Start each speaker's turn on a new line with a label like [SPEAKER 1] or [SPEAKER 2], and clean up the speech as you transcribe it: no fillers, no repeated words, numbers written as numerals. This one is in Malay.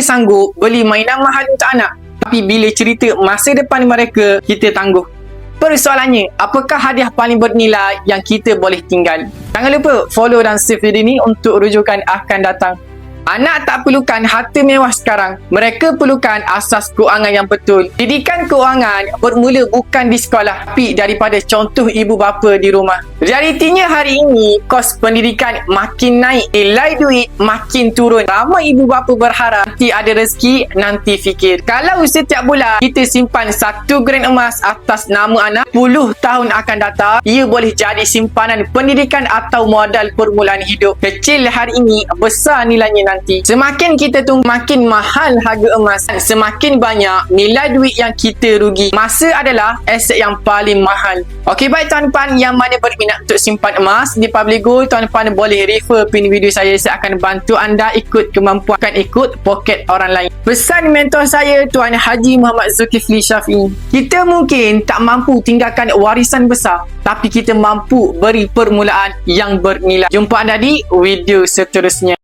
[SPEAKER 1] sanggup beli mainan mahal untuk anak, tapi bila cerita masa depan mereka, kita tangguh. Persoalannya, apakah hadiah paling bernilai yang kita boleh tinggal? Jangan lupa follow dan save video ini untuk rujukan akan datang. Anak tak perlukan harta mewah sekarang. Mereka perlukan asas kewangan yang betul. Didikan kewangan bermula bukan di sekolah, tapi daripada contoh ibu bapa di rumah. Realitinya hari ini, kos pendidikan makin naik, nilai duit makin turun. Ramai ibu bapa berharap nanti ada rezeki, nanti fikir. Kalau setiap bulan kita simpan 1 gram emas atas nama anak, 10 tahun akan datang, ia boleh jadi simpanan pendidikan atau modal permulaan hidup. Kecil hari ini, besar nilainya nanti. Semakin kita tunggu, makin mahal harga emas, semakin banyak nilai duit yang kita rugi. Masa adalah aset yang paling mahal. Okey, baik tuan-tuan yang mana berminat untuk simpan emas di Public Gold, tuan-tuan boleh refer pin video saya. Saya akan bantu anda ikut kemampuan, bukan ikut poket orang lain. Pesan mentor saya, Tuan Haji Muhammad Zulkifli Syafiee. Kita mungkin tak mampu tinggalkan warisan besar, tapi kita mampu beri permulaan yang bernilai. Jumpa anda di video seterusnya.